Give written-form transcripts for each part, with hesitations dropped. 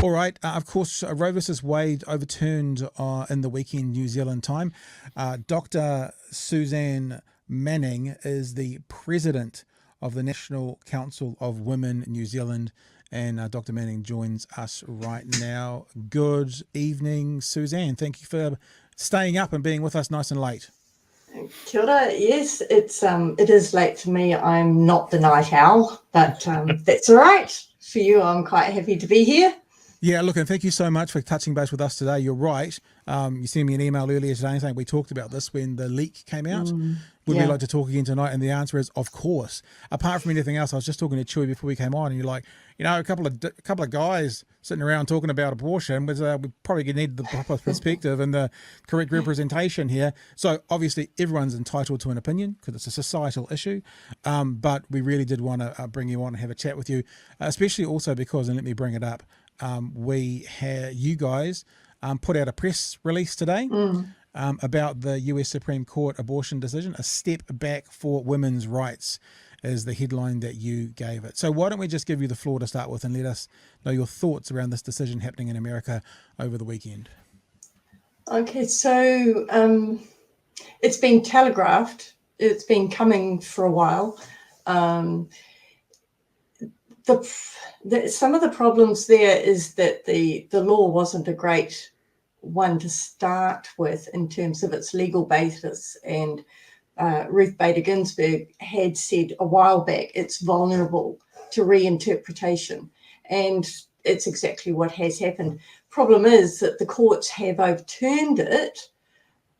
All right. Of course, Roe versus Wade overturned in the weekend New Zealand time. Dr Suzanne Manning is the president of the National Council of Women New Zealand, and Dr Manning joins us right now. Good evening, Suzanne. Thank you for staying up and being with us nice and late. Kia ora. Yes, it is late for me. I'm not the night owl, but that's all right. For you, I'm quite happy to be here. Yeah, look, and thank you so much for touching base with us today. You're right. You sent me an email earlier today saying we talked about this when the leak came out. Would we like to talk again tonight? And the answer is, of course. Apart from anything else, I was just talking to Chewy before we came on, and you're like, a couple of guys sitting around talking about abortion was we probably need the proper perspective and the correct representation here. So obviously everyone's entitled to an opinion because it's a societal issue, but we really did want to bring you on and have a chat with you, especially also because, and let me bring it up, you guys put out a press release today about the US Supreme Court abortion decision. A step back for women's rights is the headline that you gave it. So why don't we just give you the floor to start with and let us know your thoughts around this decision happening in America over the weekend. Okay, so it's been telegraphed. It's been coming for a while. Some of the problems there is that the law wasn't a great one to start with in terms of its legal basis, and Ruth Bader Ginsburg had said a while back it's vulnerable to reinterpretation, and it's exactly what has happened. Problem is that the courts have overturned it,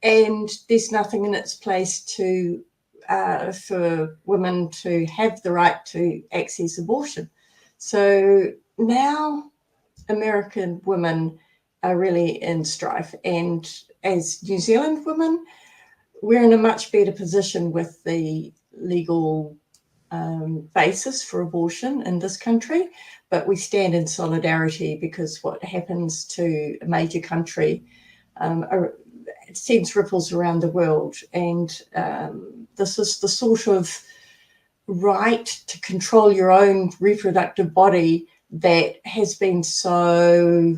and there's nothing in its place to for women to have the right to access abortion. So now American women are really in strife, and as New Zealand women, we're in a much better position with the legal basis for abortion in this country, but we stand in solidarity because what happens to a major country it sends ripples around the world, and this is the sort of right to control your own reproductive body that has been so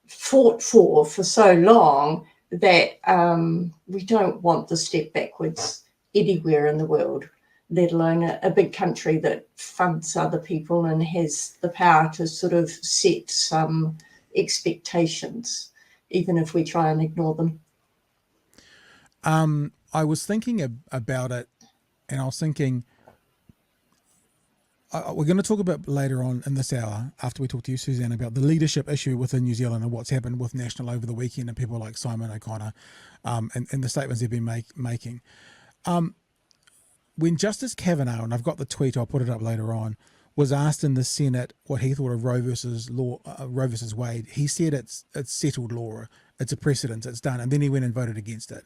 fought for so long that we don't want the step backwards anywhere in the world, let alone a big country that funds other people and has the power to sort of set some expectations, even if we try and ignore them. I was thinking about it, and I was thinking, we're going to talk about later on in this hour, after we talk to you, Suzanne, about the leadership issue within New Zealand and what's happened with National over the weekend and people like Simon O'Connor and the statements they've been making. When Justice Kavanaugh, and I've got the tweet, I'll put it up later on, was asked in the Senate what he thought of Roe versus Wade, he said it's settled law, it's a precedent, it's done, and then he went and voted against it.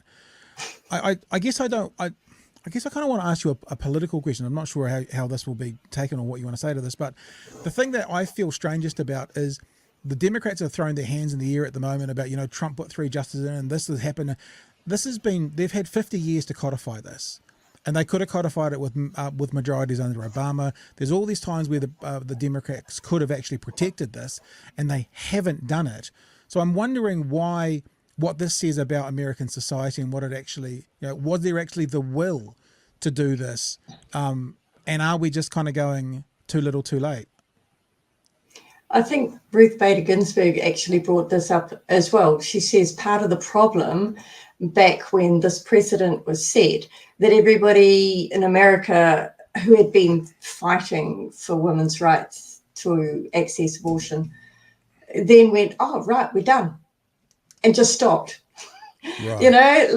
I guess I kind of want to ask you a political question. I'm not sure how this will be taken or what you want to say to this, but the thing that I feel strangest about is the Democrats are throwing their hands in the air at the moment about, Trump put 3 justices in and this has happened. They've had 50 years to codify this, and they could have codified it with majorities under Obama. There's all these times where the Democrats could have actually protected this, and they haven't done it. So I'm wondering what this says about American society and what it actually, was there actually the will to do this? And are we just kind of going too little too late? I think Ruth Bader Ginsburg actually brought this up as well. She says part of the problem back when this precedent was set, that everybody in America who had been fighting for women's rights to access abortion then went, oh, right, we're done. And just stopped. Right.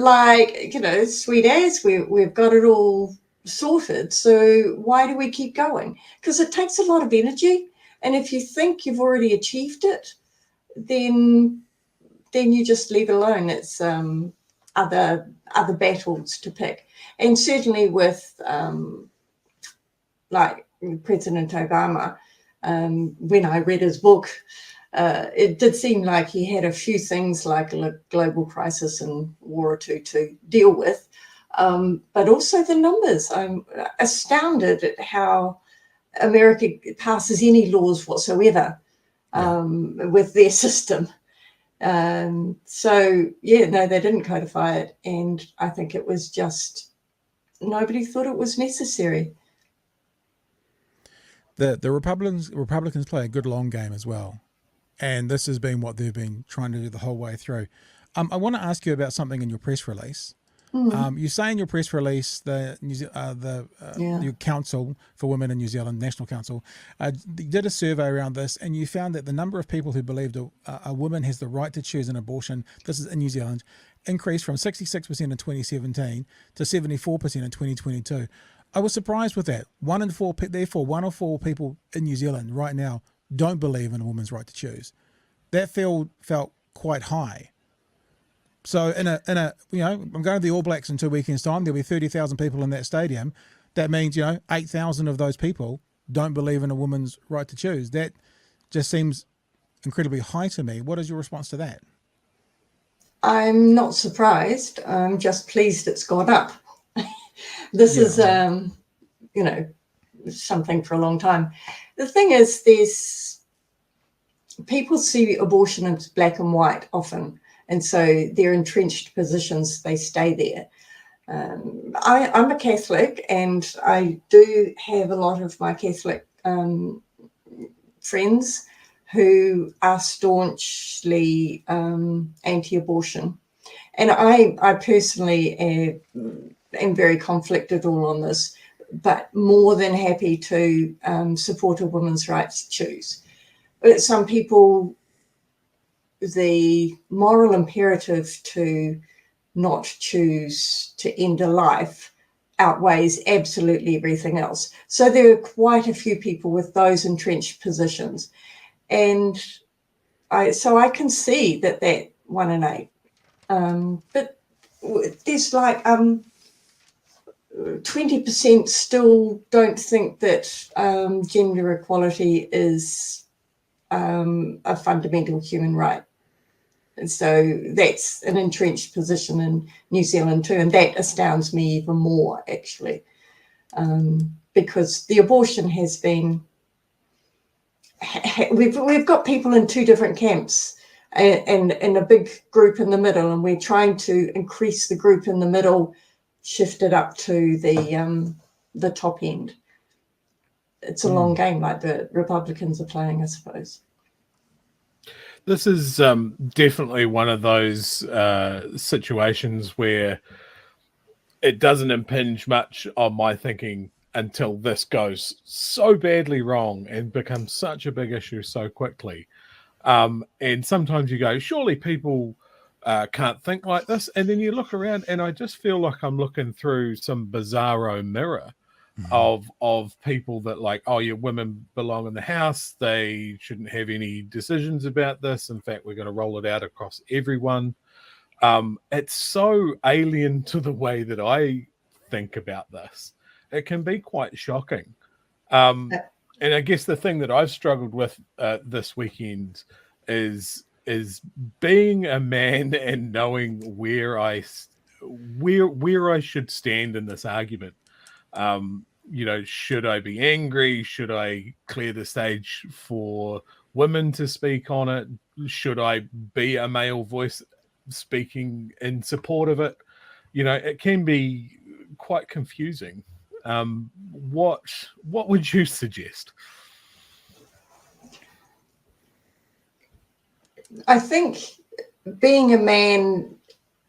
Sweet as we've got it all sorted. So why do we keep going? Because it takes a lot of energy. And if you think you've already achieved it, then you just leave it alone. It's other battles to pick. And certainly with like President Obama, when I read his book, it did seem like he had a few things like a global crisis and war or two to deal with, but also the numbers. I'm astounded at how America passes any laws whatsoever with their system. So yeah, no, they didn't codify it, and I think it was just nobody thought it was necessary. The Republicans play a good long game as well, and this has been what they've been trying to do the whole way through. I want to ask you about something in your press release. You say in your press release the your Council for Women in New Zealand, National Council, did a survey around this, and you found that the number of people who believed a woman has the right to choose an abortion, this is in New Zealand, increased from 66% in 2017 to 74% in 2022. I was surprised with that. 1 in 4, therefore, 1 of 4 people in New Zealand right now don't believe in a woman's right to choose. That felt quite high. So in a I'm going to the All Blacks in 2 weekends' time. There'll be 30,000 people in that stadium. That means 8,000 of those people don't believe in a woman's right to choose. That just seems incredibly high to me. What is your response to that? I'm not surprised. I'm just pleased it's gone up. This is something for a long time. The thing is, people see abortion as black and white often. And so they're entrenched positions, they stay there. I'm a Catholic, and I do have a lot of my Catholic friends who are staunchly anti-abortion. And I personally am very conflicted all on this, but more than happy to support a woman's right to choose. But some people, the moral imperative to not choose to end a life outweighs absolutely everything else. So there are quite a few people with those entrenched positions. And I can see that 1 in 8. But there's 20% still don't think that gender equality is a fundamental human right. And so that's an entrenched position in New Zealand too, and that astounds me even more, actually, because the abortion has been. We've got people in 2 different camps, and a big group in the middle, and we're trying to increase the group in the middle, shift it up to the top end. It's a long game, like the Republicans are playing, I suppose. This is definitely one of those situations where it doesn't impinge much on my thinking until this goes so badly wrong and becomes such a big issue so quickly. And sometimes you go, surely people can't think like this. And then you look around, and I just feel like I'm looking through some bizarro mirror of people that women belong in the house. They shouldn't have any decisions about this. In fact, we're going to roll it out across everyone. It's so alien to the way that I think about this. It can be quite shocking. And I guess the thing that I've struggled with this weekend is being a man and knowing where I should stand in this argument. Should I be angry? Should I clear the stage for women to speak on it? Should I be a male voice speaking in support of it? It can be quite confusing. What would you suggest? I think being a man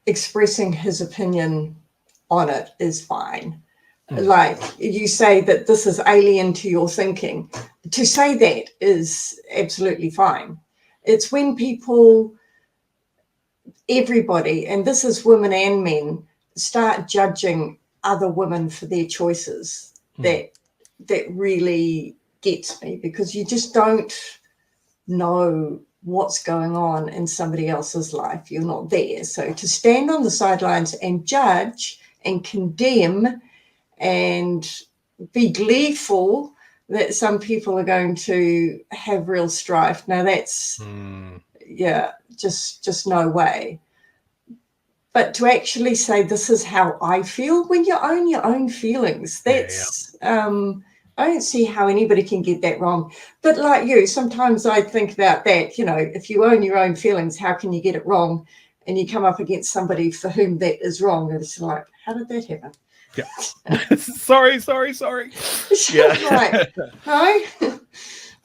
expressing his opinion on it is fine. Like you say that this is alien to your thinking. To say that is absolutely fine. It's when everybody, and this is women and men, start judging other women for their choices that really gets me, because you just don't know what's going on in somebody else's life. You're not there. So to stand on the sidelines and judge and condemn and be gleeful that some people are going to have real strife. Now that's, just no way. But to actually say this is how I feel, when you own your own feelings, that's I don't see how anybody can get that wrong. But like you, sometimes I think about that, you know, if you own your own feelings, how can you get it wrong? And you come up against somebody for whom that is wrong. And it's like, how did that happen? Yeah. sorry. Yeah. Like, no.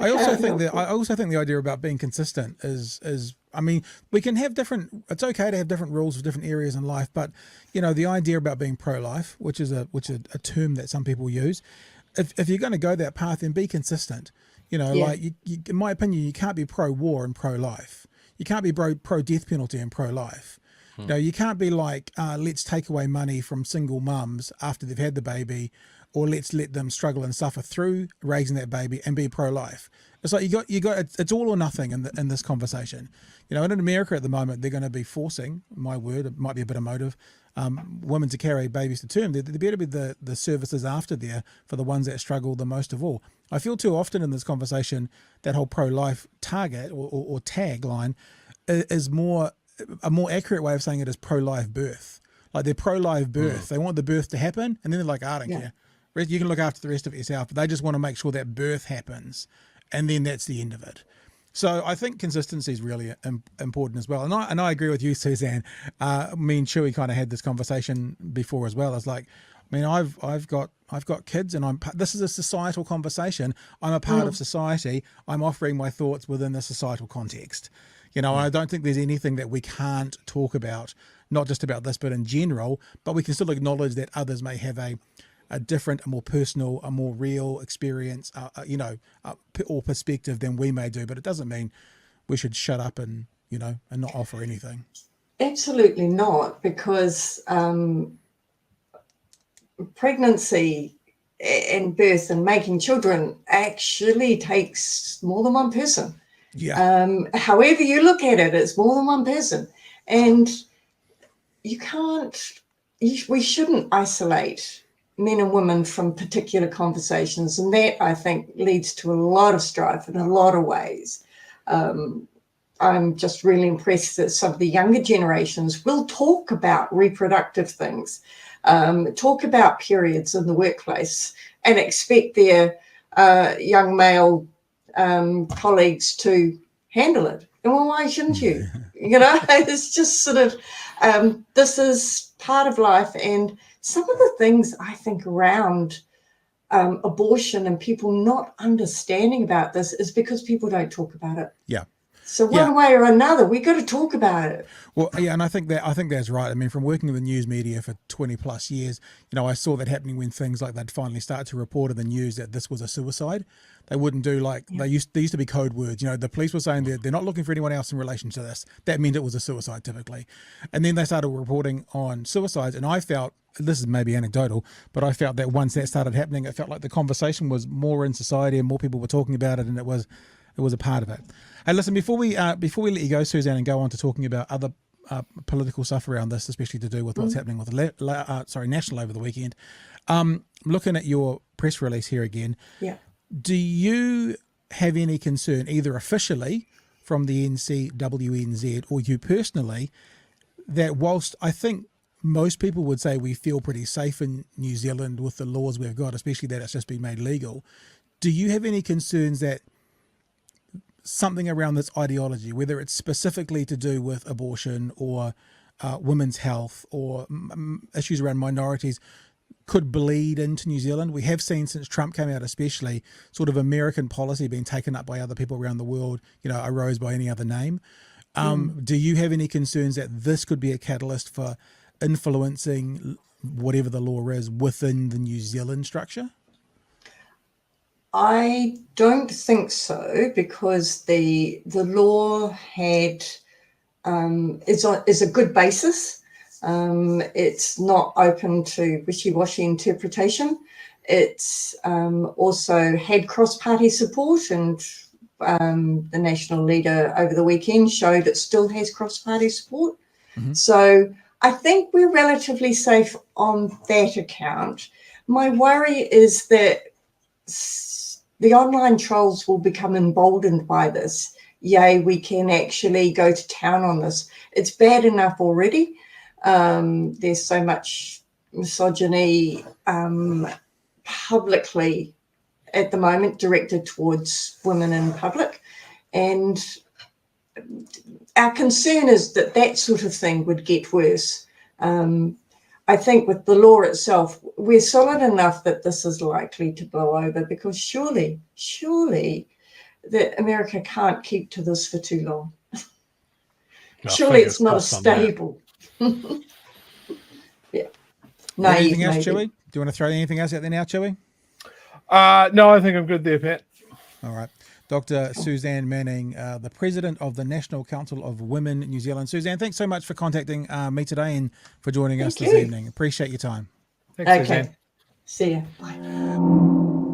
I also think the idea about being consistent is I mean, we can have different, it's okay to have different rules for different areas in life, but you know, the idea about being pro-life, which is a term that some people use, if you're going to go that path, then be consistent. You know, like you, in my opinion, you can't be pro-war and pro-life. You can't be pro-death penalty and pro-life. You know, you can't be like, let's take away money from single mums after they've had the baby, or let's let them struggle and suffer through raising that baby and be pro-life. It's like you got it's all or nothing in this conversation. You know, and in America at the moment, they're going to be forcing, my word, it might be a bit emotive, women to carry babies to term. There better be the services after there for the ones that struggle the most of all. I feel too often in this conversation that whole pro-life target or tagline is a more accurate way of saying it is pro-life birth. Like they're pro-life birth. They want the birth to happen, and then they're like, I don't care. You can look after the rest of it yourself, but they just want to make sure that birth happens, and then that's the end of it. So I think consistency is really important as well. And I agree with you, Suzanne. Me and Chewy kind of had this conversation before as well. It's like, I mean, I've got kids, and this is a societal conversation. I'm a part of society. I'm offering my thoughts within the societal context. You know, I don't think there's anything that we can't talk about, not just about this, but in general, but we can still acknowledge that others may have a different, a more personal, a more real experience, or perspective than we may do. But it doesn't mean we should shut up and not offer anything. Absolutely not, because pregnancy and birth and making children actually takes more than one person. Yeah. However you look at it, it's more than one person. And we shouldn't isolate men and women from particular conversations. And that, I think, leads to a lot of strife in a lot of ways. I'm just really impressed that some of the younger generations will talk about reproductive things, talk about periods in the workplace, and expect their young male colleagues to handle it. And well, why shouldn't you? You know, it's just sort of, this is part of life. And some of the things I think around abortion and people not understanding about this is because people don't talk about it. Yeah. So one way or another, we got to talk about it. Well, yeah, and I think that's right. I mean, from working in the news media for 20 plus years, I saw that happening when things like they'd finally start to report in the news that this was a suicide. They wouldn't do they used to be code words. The police were saying they're not looking for anyone else in relation to this. That meant it was a suicide typically. And then they started reporting on suicides, and I felt, this is maybe anecdotal, but I felt that once that started happening, it felt like the conversation was more in society and more people were talking about it, and it was a part of it. Hey, listen, before we let you go, Suzanne, and go on to talking about other political stuff around this, especially to do with what's happening with National over the weekend, I'm looking at your press release here again. Yeah. Do you have any concern, either officially from the NWCNZ or you personally, that whilst I think most people would say we feel pretty safe in New Zealand with the laws we've got, especially that it's just been made legal, do you have any concerns that something around this ideology, whether it's specifically to do with abortion or women's health or issues around minorities, could bleed into New Zealand? We have seen since Trump came out, especially sort of American policy being taken up by other people around the world, a rose by any other name. Do you have any concerns that this could be a catalyst for influencing whatever the law is within the New Zealand structure? I don't think so, because the law is a good basis. It's not open to wishy-washy interpretation. It's also had cross-party support, and the national leader over the weekend showed it still has cross-party support. Mm-hmm. So I think we're relatively safe on that account. My worry is that the online trolls will become emboldened by this. Yay, we can actually go to town on this. It's bad enough already. There's so much misogyny publicly at the moment directed towards women in public, and our concern is that that sort of thing would get worse. I think with the law itself, we're solid enough that this is likely to blow over, because surely that America can't keep to this for too long. No, Surely fingers it's not a crossed on that. stable. Yeah. Anything else, Maybe. Chewy? Do you want to throw anything else out there now, Chewy? No, I think I'm good there, Pat. All right. Dr. Suzanne Manning, the President of the National Council of Women New Zealand. Suzanne, thanks so much for contacting me today and for joining us this evening. Appreciate your time. Thanks, Okay. Suzanne. See ya. Bye.